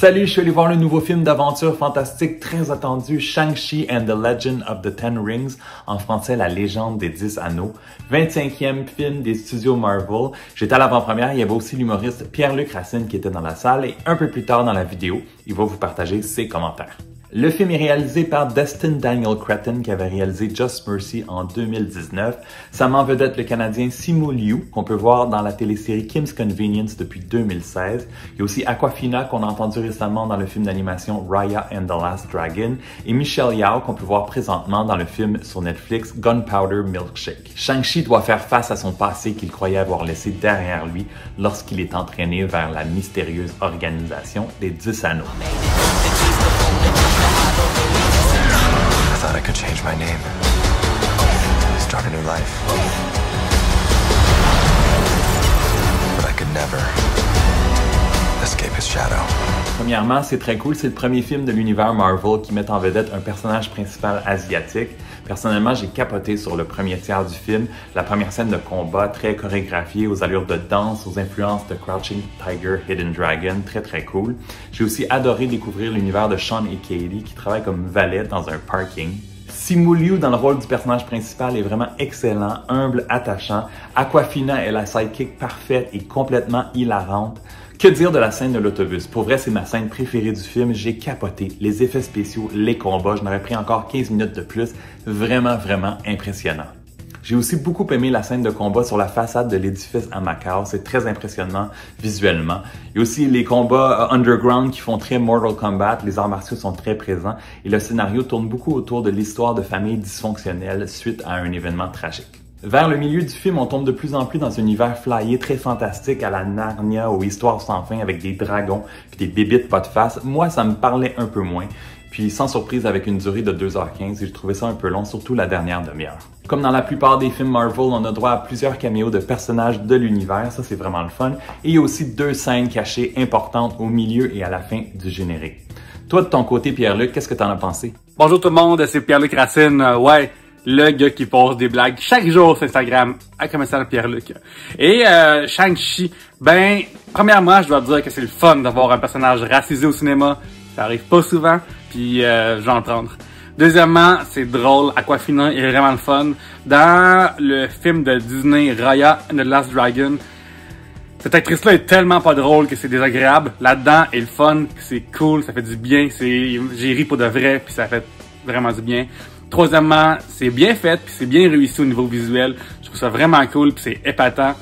Salut, je suis allé voir le nouveau film d'aventure fantastique très attendu, Shang-Chi and the Legend of the Ten Rings, en français La Légende des 10 Anneaux, 25e film des studios Marvel. J'étais à l'avant-première, il y avait aussi l'humoriste Pierre-Luc Racine qui était dans la salle et un peu plus tard dans la vidéo, il va vous partager ses commentaires. Le film est réalisé par Destin Daniel Cretton qui avait réalisé Just Mercy en 2019. Ça met en vedette le Canadien Simu Liu qu'on peut voir dans la télésérie Kim's Convenience depuis 2016. Il y a aussi Awkwafina qu'on a entendu récemment dans le film d'animation Raya and the Last Dragon et Michelle Yeoh qu'on peut voir présentement dans le film sur Netflix Gunpowder Milkshake. Shang-Chi doit faire face à son passé qu'il croyait avoir laissé derrière lui lorsqu'il est entraîné vers la mystérieuse organisation des 10 Anneaux. I thought I could change my name, start a new life, but I could never escape his shadow. Premièrement, c'est très cool, c'est le premier film de l'univers Marvel qui met en vedette un personnage principal asiatique. Personnellement, j'ai capoté sur le premier tiers du film, la première scène de combat très chorégraphiée, aux allures de danse, aux influences de Crouching Tiger, Hidden Dragon, très cool. J'ai aussi adoré découvrir l'univers de Sean et Katie qui travaillent comme valets dans un parking. Simu Liu dans le rôle du personnage principal est vraiment excellent, humble, attachant. Awkwafina est la sidekick parfaite et complètement hilarante. Que dire de la scène de l'autobus? Pour vrai, c'est ma scène préférée du film. J'ai capoté. Les effets spéciaux, les combats, je n'aurais pris encore 15 minutes de plus. Vraiment impressionnant. J'ai aussi beaucoup aimé la scène de combat sur la façade de l'édifice à Macao. C'est très impressionnant visuellement. Il y a aussi les combats underground qui font très Mortal Kombat. Les arts martiaux sont très présents et le scénario tourne beaucoup autour de l'histoire de familles dysfonctionnelles suite à un événement tragique. Vers le milieu du film, on tombe de plus en plus dans un univers flyé très fantastique à la Narnia aux histoires sans fin avec des dragons puis des bébites pas de face. Moi, ça me parlait un peu moins. Puis sans surprise avec une durée de 2h15 et je trouvais ça un peu long, surtout la dernière demi-heure. Comme dans la plupart des films Marvel, on a droit à plusieurs caméos de personnages de l'univers, ça c'est vraiment le fun. Et il y a aussi 2 scènes cachées importantes au milieu et à la fin du générique. Toi de ton côté Pierre-Luc, qu'est-ce que t'en as pensé? Bonjour tout le monde, c'est Pierre-Luc Racine, le gars qui pose des blagues chaque jour sur Instagram, à commercial Pierre-Luc. Et Shang-Chi, premièrement, je dois dire que c'est le fun d'avoir un personnage racisé au cinéma. Ça arrive pas souvent, puis je vais en prendre. Deuxièmement, c'est drôle, Awkwafina est vraiment le fun. Dans le film de Disney, Raya and the Last Dragon, cette actrice-là est tellement pas drôle que c'est désagréable. Là-dedans, elle est le fun, c'est cool, ça fait du bien, j'ai ri pour de vrai, puis ça fait vraiment du bien. Troisièmement, c'est bien fait, puis c'est bien réussi au niveau visuel. Je trouve ça vraiment cool, puis c'est épatant.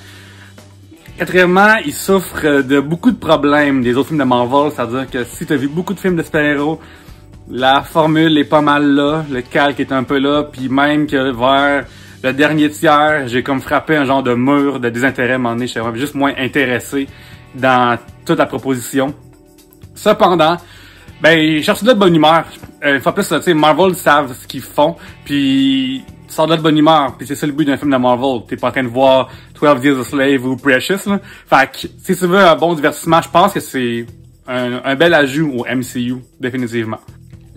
Quatrièmement, il souffre de beaucoup de problèmes des autres films de Marvel, c'est-à-dire que si tu as vu beaucoup de films de super-héros, la formule est pas mal là, le calque est un peu là, puis même que vers le dernier tiers, j'ai comme frappé un genre de mur de désintérêt à un moment donné, j'étais juste moins intéressé dans toute la proposition. Cependant, je cherche de bonne humeur. Une fois plus, tu sais, Marvel savent ce qu'ils font, puis tu sors de bonne humeur, puis c'est ça le but d'un film de Marvel. T'es pas en train de voir 12 Years a Slave ou Precious, là. Fait que, si tu veux un bon divertissement, je pense que c'est un bel ajout au MCU, définitivement.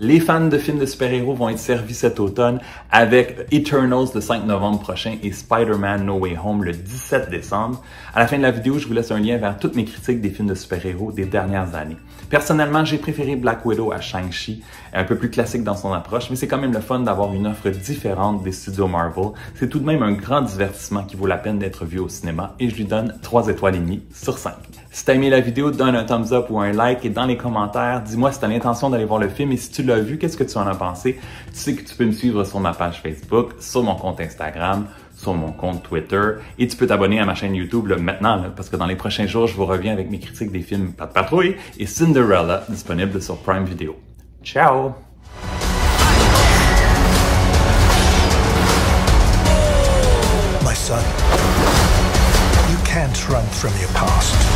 Les fans de films de super-héros vont être servis cet automne avec Eternals le 5 novembre prochain et Spider-Man No Way Home le 17 décembre. À la fin de la vidéo, je vous laisse un lien vers toutes mes critiques des films de super-héros des dernières années. Personnellement, j'ai préféré Black Widow à Shang-Chi, un peu plus classique dans son approche, mais c'est quand même le fun d'avoir une offre différente des studios Marvel. C'est tout de même un grand divertissement qui vaut la peine d'être vu au cinéma et je lui donne 3 étoiles et demie sur 5. Si t'as aimé la vidéo, donne un thumbs up ou un like et dans les commentaires, dis-moi si t'as l'intention d'aller voir le film et si tu l'as vu, qu'est-ce que tu en as pensé? Tu sais que tu peux me suivre sur ma page Facebook, sur mon compte Instagram, sur mon compte Twitter et tu peux t'abonner à ma chaîne YouTube maintenant parce que dans les prochains jours, je vous reviens avec mes critiques des films Pat Patrouille et Cinderella disponibles sur Prime Video. Ciao! My son, you can't run from your past.